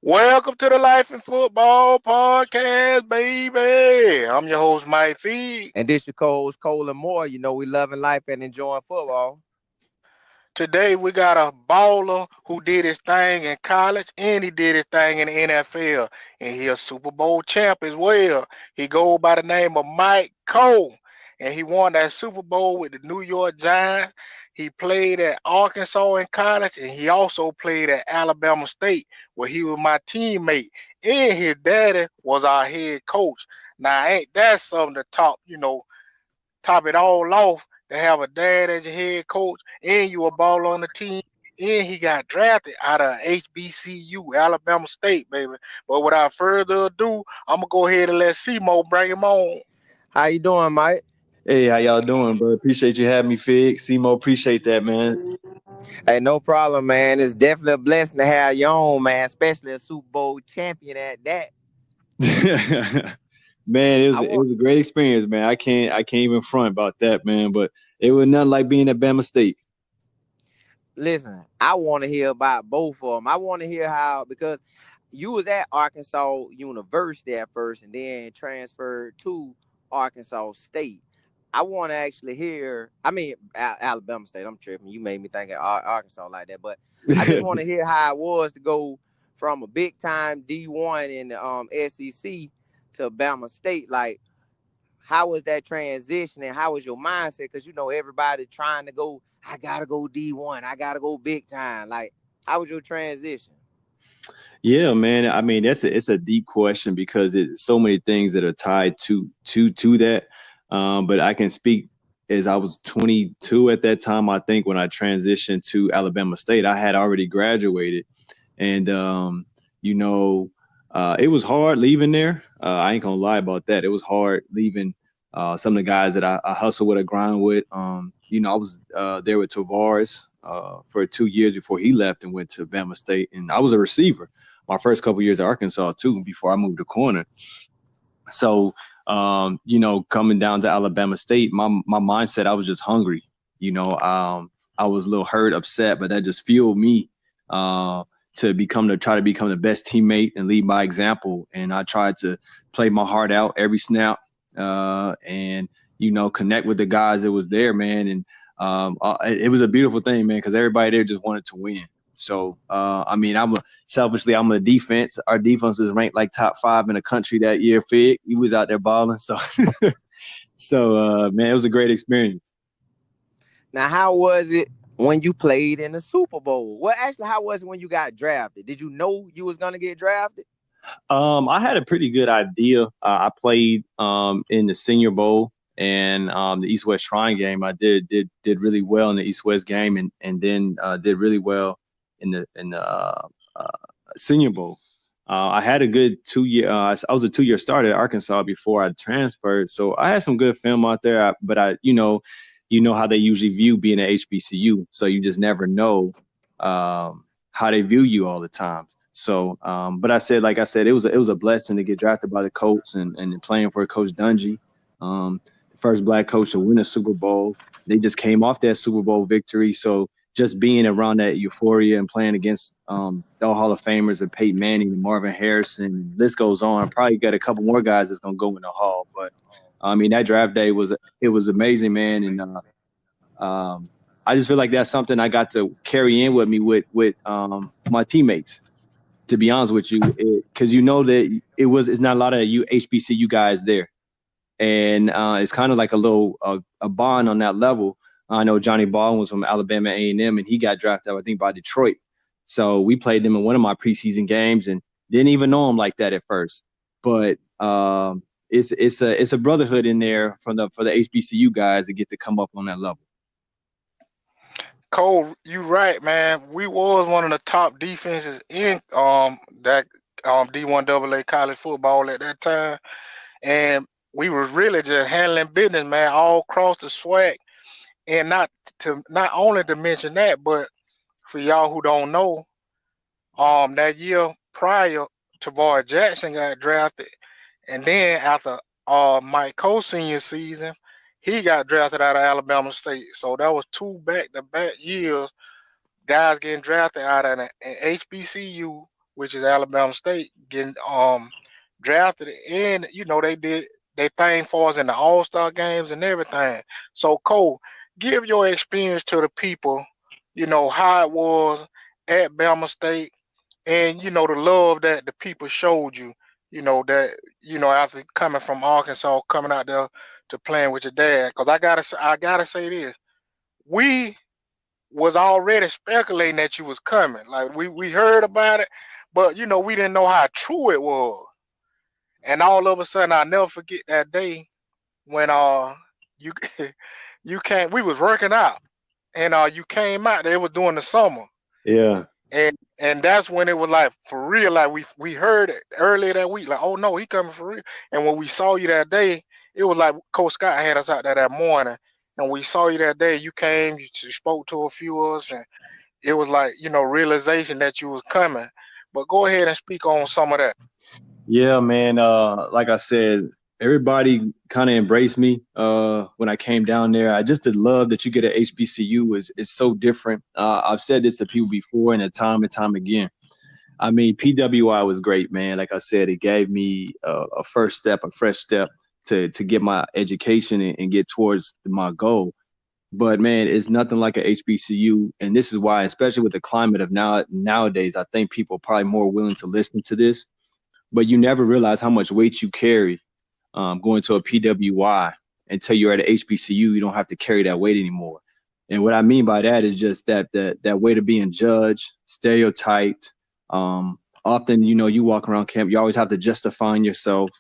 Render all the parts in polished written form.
Welcome to the Life in Football Podcast, baby. I'm your host, Mike Feed. And this your co-host Cole and Moore. You know we loving life and enjoying football. Today we got a baller who did his thing in college and he did his thing in the NFL. And he a Super Bowl champ as well. He goes by the name of Mike Cole. And he won that Super Bowl with the New York Giants. He played at Arkansas in college and he also played at Alabama State where he was my teammate. And his daddy was our head coach. Now ain't that something to top it all off to have a dad as your head coach and you a ball on the team and he got drafted out of HBCU, Alabama State, baby. But without further ado, I'm gonna go ahead and let Simo bring him on. How you doing, Mike? Hey, how y'all doing, bro? Appreciate you having me, Fig. Simo, appreciate that, man. Hey, no problem, man. It's definitely a blessing to have you on, man. Especially a Super Bowl champion at that. Man, it was a great experience, man. I can't even front about that, man. But it was nothing like being at Bama State. Listen, I want to hear about both of them. I want to hear how because you was at Arkansas University at first and then transferred to Arkansas State. I want to actually hear. I mean, Alabama State. I'm tripping. You made me think of Arkansas like that, but I just want to hear how it was to go from a big time D1 in the SEC to Bama State. Like, how was that transition and how was your mindset? Because everybody trying to go. I gotta go D1. I gotta go big time. Like, how was your transition? Yeah, man. I mean, it's a deep question because it's so many things that are tied to that. But I can speak as I was 22 at that time. I think when I transitioned to Alabama State, I had already graduated, and it was hard leaving there. I ain't gonna lie about that. It was hard leaving some of the guys that I hustle with, a grind with. I was there with Tavares for 2 years before he left and went to Bama State, and I was a receiver my first couple years at Arkansas too before I moved to corner. So coming down to Alabama State, my mindset, I was just hungry. I was a little hurt, upset, but that just fueled me to try to become the best teammate and lead by example. And I tried to play my heart out every snap, and connect with the guys that was there, man. And it was a beautiful thing, man, because everybody there just wanted to win. So, I mean, I'm a defense. Our defense was ranked like top 5 in the country that year. Fig, he was out there balling. So, man, it was a great experience. Now, how was it when you played in the Super Bowl? Well, actually, how was it when you got drafted? Did you know you was gonna get drafted? I had a pretty good idea. I played in the Senior Bowl and the East West Shrine game. I did really well in the East West game, and then did really well in the Senior Bowl. I had a good 2 year. I was a 2 year starter at Arkansas before I transferred, so I had some good film out there. But you know how they usually view being at HBCU, so you just never know how they view you all the time. So, but like I said, it was a blessing to get drafted by the Colts and playing for Coach Dungy, the first black coach to win a Super Bowl. They just came off that Super Bowl victory, so just being around that euphoria and playing against the Hall of Famers and Peyton Manning and Marvin Harrison, list goes on. Probably got a couple more guys that's gonna go in the Hall, but I mean that draft day was amazing, man, and I just feel like that's something I got to carry in with me with my teammates. To be honest with you, because that it's not a lot of you HBCU guys there, and it's kind of like a little a bond on that level. I know Johnny Baldwin was from Alabama A&M, and he got drafted, I think, by Detroit. So we played them in one of my preseason games, and didn't even know him like that at first. But it's a brotherhood in there for the HBCU guys to get to come up on that level. Cole, you right, man. We was one of the top defenses in that D1 AA college football at that time. And we was really just handling business, man, all across the swag. And not only to mention that, but for y'all who don't know, that year prior, Tavares Jackson got drafted, and then after Mike Cole's senior season, he got drafted out of Alabama State. So that was two back-to-back years, guys getting drafted out of an HBCU which is Alabama State, getting drafted, and they did they thing for us in the All-Star games and everything. So Cole, give your experience to the people, how it was at Bama State, and the love that the people showed you, that after coming from Arkansas, coming out there to playing with your dad. Because I gotta say this, we was already speculating that you was coming. Like we heard about it, but we didn't know how true it was. And all of a sudden, I'll never forget that day when you you came. We was working out, and you came out. They was doing the summer, Yeah. and that's when it was like for real. Like we heard it earlier that week. Like, oh no, he coming for real. And when we saw you that day, it was like Coach Scott had us out there that morning, and we saw you that day. You came, you spoke to a few of us, and it was like realization that you was coming. But go ahead and speak on some of that. Yeah, man. Like I said, everybody kind of embraced me when I came down there. I just the love that you get at HBCU is so different. I've said this to people before and time again. I mean, PWI was great, man. Like I said, it gave me a first step, a fresh step to get my education and get towards my goal. But man, it's nothing like a HBCU, and this is why, especially with the climate of nowadays, I think people are probably more willing to listen to this. But you never realize how much weight you carry going to a PWI until you're at an HBCU. You don't have to carry that weight anymore. And what I mean by that is just that weight of being judged, stereotyped. Often, you walk around camp, you always have to justify yourself.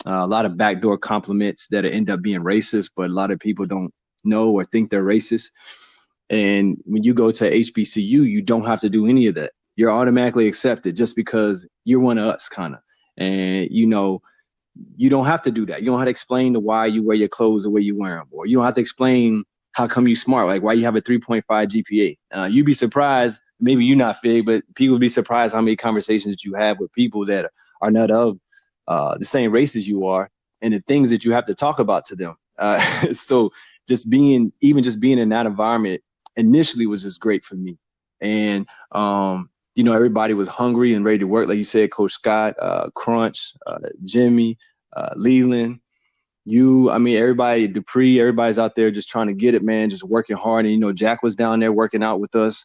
A lot of backdoor compliments that end up being racist, but a lot of people don't know or think they're racist. And when you go to HBCU, you don't have to do any of that. You're automatically accepted just because you're one of us, kind of. And, you don't have to do that. You don't have to explain the why you wear your clothes the way you wear them, or you don't have to explain how come you smart, like why you have a 3.5 GPA. You'd be surprised. Maybe you're not big, but people would be surprised how many conversations that you have with people that are not of the same race as you are, and the things that you have to talk about to them. So just being in that environment initially was just great for me. And, everybody was hungry and ready to work. Like you said, Coach Scott, Crunch, Jimmy, Leland, everybody, Dupree, everybody's out there just trying to get it, man, just working hard. And, Jack was down there working out with us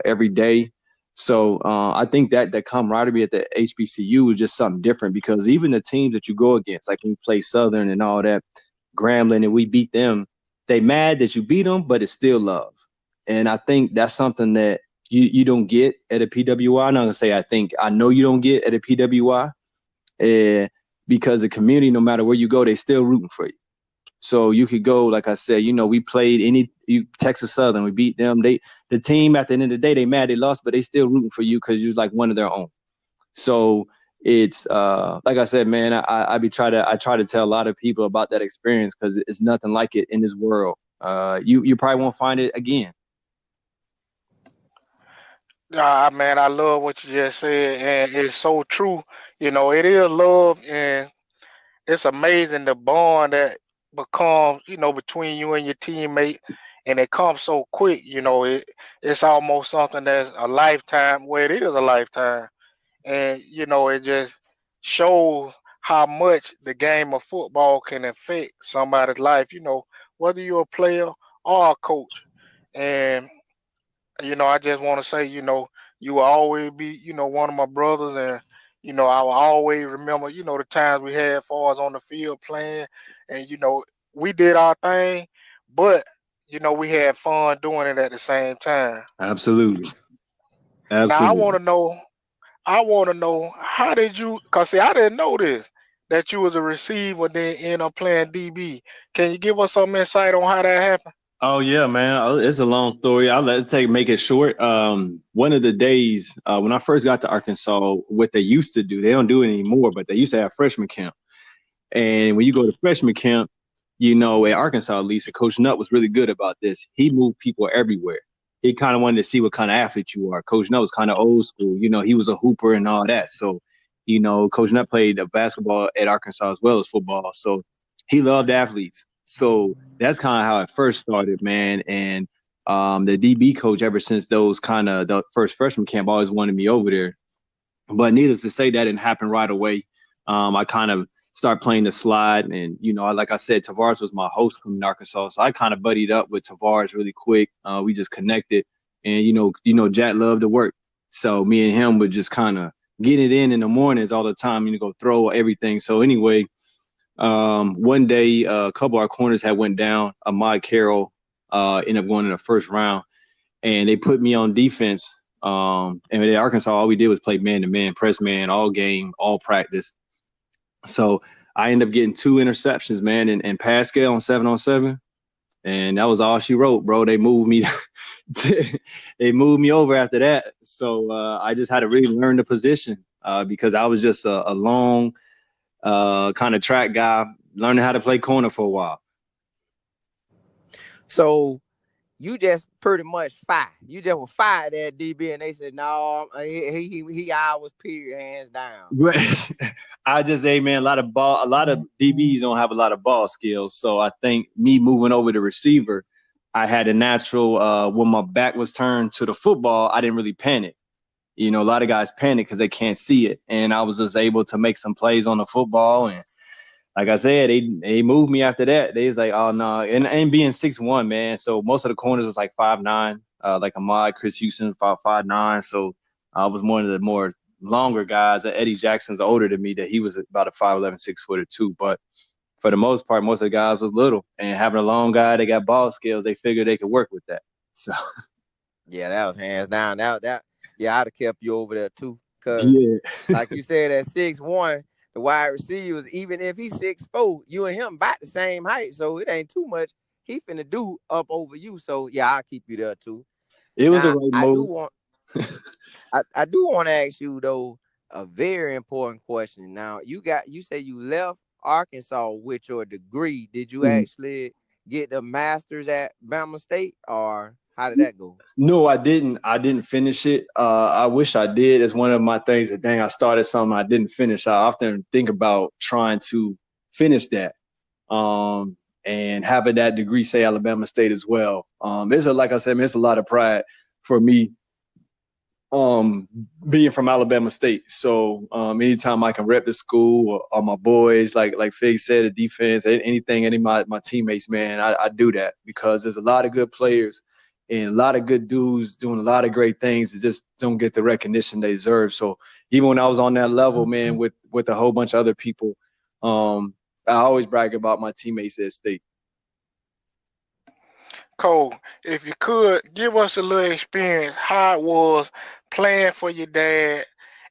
every day. So I think that camaraderie at the HBCU is just something different, because even the teams that you go against, like when we play Southern and all that, Grambling, and we beat them, they mad that you beat them, but it's still love. And I think that's something that you don't get at a PWI. I'm not going to say I know you don't get at a PWI, because the community, no matter where you go, they still rooting for you. So you could go, like I said, we played Texas Southern, we beat them. The team at the end of the day, they mad they lost, but they still rooting for you because you're like one of their own. So it's like I said, man, I try to tell a lot of people about that experience, because it's nothing like it in this world. You probably won't find it again. Man, I love what you just said, and it's so true. It is love, and it's amazing the bond that becomes, between you and your teammate, and it comes so quick. It's almost something that's a lifetime. Well, it is a lifetime, and it just shows how much the game of football can affect somebody's life. Whether you're a player or a coach, and I just want to say, you will always be, one of my brothers, and I will always remember, the times we had for us on the field playing, and we did our thing, but we had fun doing it at the same time. Absolutely. Now Absolutely. I want to know how did you? Cause see, I didn't know this, that you was a receiver, then end up playing DB. Can you give us some insight on how that happened? Oh yeah, man. It's a long story. Make it short. One of the days when I first got to Arkansas, what they used to do, they don't do it anymore, but they used to have freshman camp. And when you go to freshman camp, at Arkansas at least, Coach Nutt was really good about this. He moved people everywhere. He kind of wanted to see what kind of athlete you are. Coach Nutt was kind of old school. He was a hooper and all that. So, Coach Nutt played basketball at Arkansas as well as football. So he loved athletes. So that's kind of how it first started, man. And the DB coach, ever since the first freshman camp, always wanted me over there. But needless to say, that didn't happen right away. I kind of started playing the slide, and like I said, Tavares was my host coming to Arkansas, so I kind of buddied up with Tavares really quick. We just connected, and Jack loved to work, so me and him would just kind of get it in the mornings all the time. Go throw everything. So anyway, one day a couple of our corners had went down. Ahmad Carroll ended up going in the first round, and they put me on defense. And at Arkansas, all we did was play man-to-man, press man, all game, all practice. So I ended up getting 2 interceptions, man, and Pascal on 7-on-7. And that was all she wrote, bro. They moved me. They moved me over after that. So I just had to really learn the position because I was just a long kind of track guy, learning how to play corner for a while. So you just pretty much fired. You just were fired at DB, and they said, no, he ours, period, hands down. I just say, man, a lot of DBs don't have a lot of ball skills. So I think me moving over to receiver, I had a natural, when my back was turned to the football, I didn't really panic. A lot of guys panic because they can't see it. And I was just able to make some plays on the football. And like I said, they moved me after that. They was like, oh, no. And being 6'1", man. So most of the corners was like 5'9", like Ahmad, Chris Houston, 5'9". So I was one of the more longer guys. Eddie Jackson's older than me, that he was about a 5'11", 6'footer too. But for the most part, most of the guys was little. And having a long guy that got ball skills, they figured they could work with that. So yeah, that was hands down. That yeah, I'd have kept you over there too. Because like you said, at 6'1", the wide receivers, even if he's 6'4", you and him about the same height. So it ain't too much he finna do up over you. So yeah, I'll keep you there too. It was a right move. I do want to ask you though a very important question. Now you say you left Arkansas with your degree. Did you actually get the master's at Bama State, or how did that go? No, I didn't. I didn't finish it. I wish I did. It's one of my things that, dang, I started something I didn't finish. I often think about trying to finish that, and having that degree say Alabama State as well. Like I said, man, it's a lot of pride for me, being from Alabama State. So anytime I can rep the school or my boys, like Fig said, the defense, anything, any of my teammates, man, I do that because there's a lot of good players and a lot of good dudes doing a lot of great things that just don't get the recognition they deserve. So even when I was on that level, man, with a whole bunch of other people, I always brag about my teammates at State. Cole, if you could give us a little experience, how it was playing for your dad,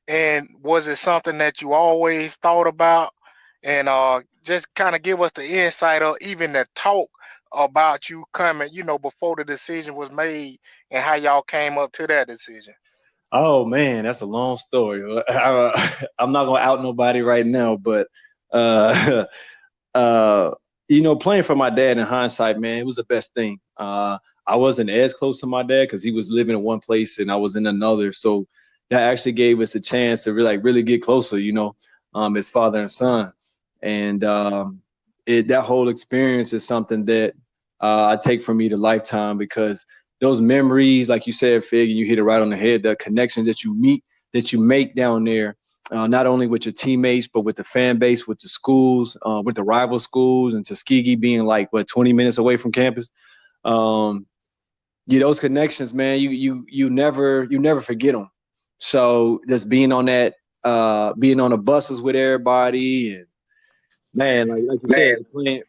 and was it something that you always thought about? And just kind of give us the insight or even the talk about you coming, before the decision was made, and how y'all came up to that decision. Oh man, that's a long story. I'm not gonna out nobody right now, but playing for my dad in hindsight, man, it was the best thing. I wasn't as close to my dad because he was living in one place and I was in another, so that actually gave us a chance to really get closer, as father and son. And that whole experience is something that I take from me to lifetime, because those memories, like you said, Fig, and you hit it right on the head, the connections that you make down there, not only with your teammates, but with the fan base, with the schools, with the rival schools, and Tuskegee being 20 minutes away from campus. Those connections, man, you never forget them. So just being on the buses with everybody, and man, like you said,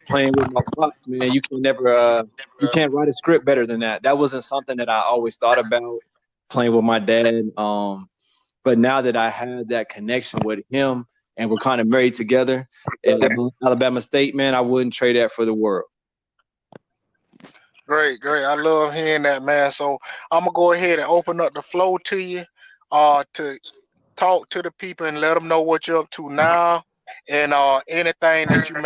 playing with my pops, man, you can't write a script better than that. That wasn't something that I always thought about, playing with my dad. But now that I have that connection with him and we're kind of married together at Alabama State, man, I wouldn't trade that for the world. Great. I love hearing that, man. So I'm gonna go ahead and open up the floor to you, to talk to the people and let them know what you're up to now, and anything that you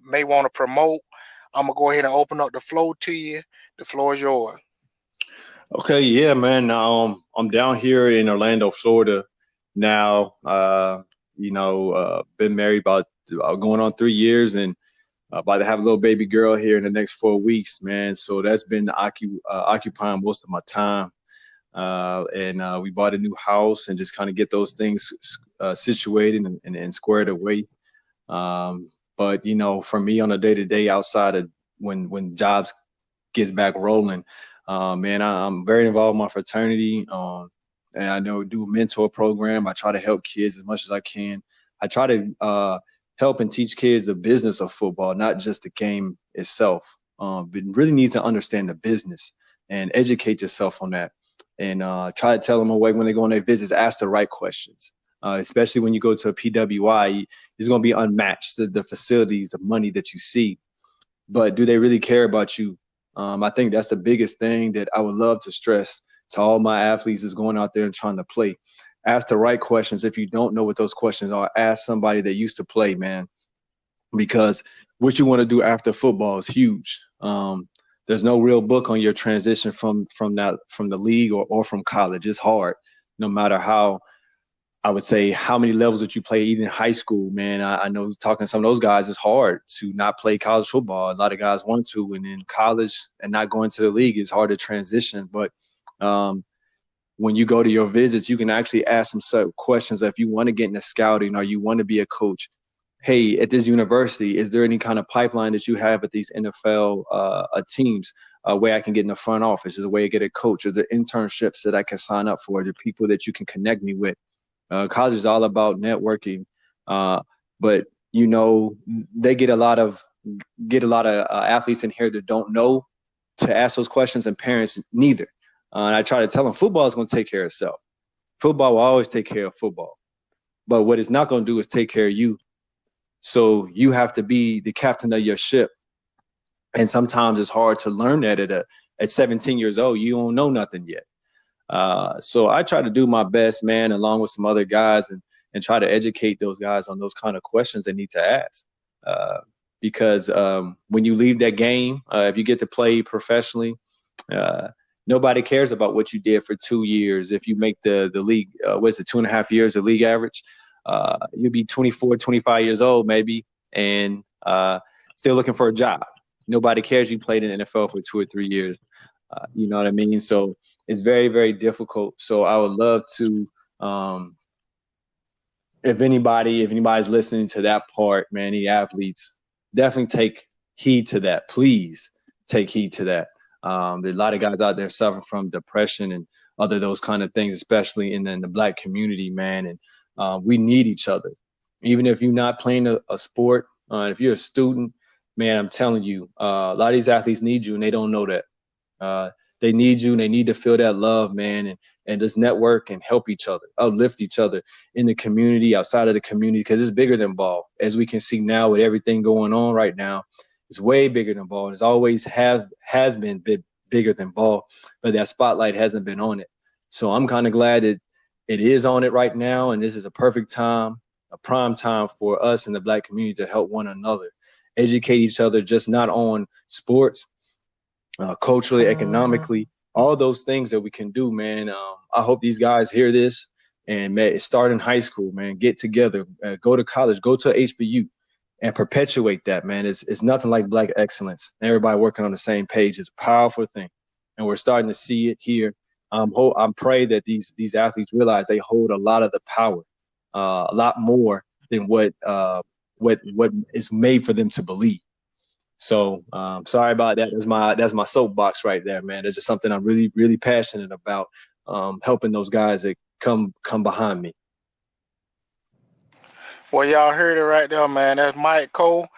may want to promote. I'm gonna go ahead and open up the floor to you. The floor is yours. Okay, yeah, man. I'm down here in Orlando, Florida now. Been married about going on 3 years, and about to have a little baby girl here in the next 4 weeks, man. So that's been occupying most of my time. and we bought a new house and just kind of get those things situated and squared away. But for me on a day to day outside of when jobs gets back rolling, man, I'm very involved in my fraternity. And I know do a mentor program. I try to help kids as much as I can. I try to help and teach kids the business of football, not just the game itself. But really need to understand the business and educate yourself on that. And try to tell them away when they go on their visits, ask the right questions. Especially when you go to a PWI, it's going to be unmatched. The facilities, the money that you see, but do they really care about you? I think that's the biggest thing that I would love to stress to all my athletes is going out there and trying to play. Ask the right questions. If you don't know what those questions are, ask somebody that used to play, man, because what you want to do after football is huge. There's no real book on your transition from the league or from college. It's hard, no matter how I would say how many levels that you play, even in high school, man. I know talking to some of those guys, it's hard to not play college football. A lot of guys want to, and in college and not going to the league, it's hard to transition. But when you go to your visits, you can actually ask them certain questions. If you want to get into scouting or you want to be a coach, hey, at this university, is there any kind of pipeline that you have at these NFL teams? A way I can get in the front office? Is a way to get a coach? Are there internships that I can sign up for? Are there people that you can connect me with? College is all about networking, but they get a lot of athletes in here that don't know to ask those questions, and parents neither. And I try to tell them football is going to take care of itself. Football will always take care of football, but what it's not going to do is take care of you. So you have to be the captain of your ship, and sometimes it's hard to learn that at 17 years old. You don't know nothing yet. So I try to do my best, man, along with some other guys and try to educate those guys on those kind of questions they need to ask. Because when you leave that game, if you get to play professionally, nobody cares about what you did for 2 years. If you make the league, 2.5 years, the league average, you'll be 24, 25 years old maybe, and still looking for a job. Nobody cares you played in the NFL for 2 or 3 years. You know what I mean? So it's very, very difficult. So I would love to, if anybody's listening to that part, man, any athletes, definitely take heed to that. Please take heed to that. There's a lot of guys out there suffering from depression and other those kind of things, especially in the Black community, man. And we need each other. Even if you're not playing a sport, if you're a student, man, I'm telling you, a lot of these athletes need you, and they don't know that. They need you, and they need to feel that love, man, and just network and help each other, uplift each other in the community, outside of the community, because it's bigger than ball. As we can see now with everything going on right now, it's way bigger than ball. It's always has been bigger than ball, but that spotlight hasn't been on it. So I'm kind of glad that it is on it right now, and this is a perfect time, a prime time for us in the Black community to help one another, educate each other, just not on sports, culturally, economically, all those things that we can do, man. I hope these guys hear this and man, start in high school, man. Get together, go to college, go to HBU, and perpetuate that, man. It's nothing like Black excellence. Everybody working on the same page is a powerful thing, and we're starting to see it here. I'm praying that these athletes realize they hold a lot of the power, a lot more than what is made for them to believe. So sorry about that. That's my soapbox right there, man. It's just something I'm really, really passionate about, helping those guys that come behind me. Well, y'all heard it right there, man. That's Mike Cole.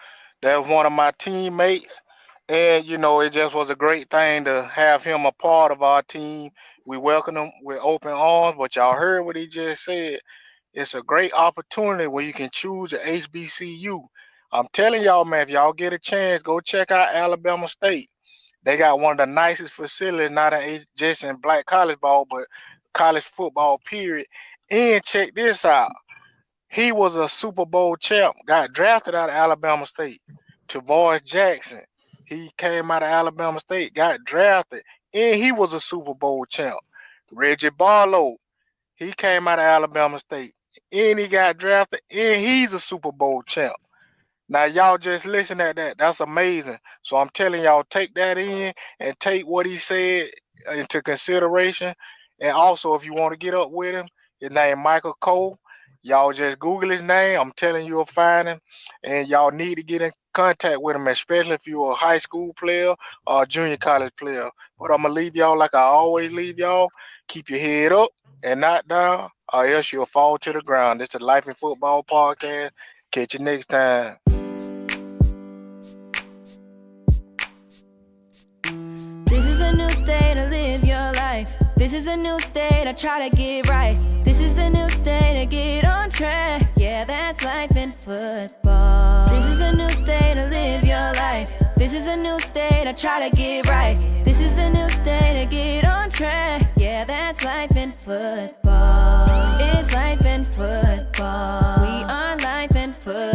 That's one of my teammates. And, it just was a great thing to have him a part of our team. We welcome him with open arms. But y'all heard what he just said. It's a great opportunity where you can choose a HBCU. I'm telling y'all, man, if y'all get a chance, go check out Alabama State. They got one of the nicest facilities, not just in Black college ball, but college football, period. And check this out. He was a Super Bowl champ, got drafted out of Alabama State. Tavoris Jackson, he came out of Alabama State, got drafted, and he was a Super Bowl champ. Reggie Barlow, he came out of Alabama State, and he got drafted, and he's a Super Bowl champ. Now, y'all just listen at that. That's amazing. So I'm telling y'all, take that in and take what he said into consideration And also, if you want to get up with him, his name Michael Cole. Y'all just Google his name. I'm telling you, you'll find him. And y'all need to get in contact with him, especially if you're a high school player or a junior college player. But I'm going to leave y'all like I always leave y'all. Keep your head up and not down, or else you'll fall to the ground. This is the Life in Football podcast. Catch you next time. This is a new day to live your life. This is a new day to try to get right. This is a new day to get on track. Yeah, that's life in football. This is a new day to live your life. This is a new day to try to get right. This is a new day to get on track. Yeah, that's life in football. It's life in football. We are life in football.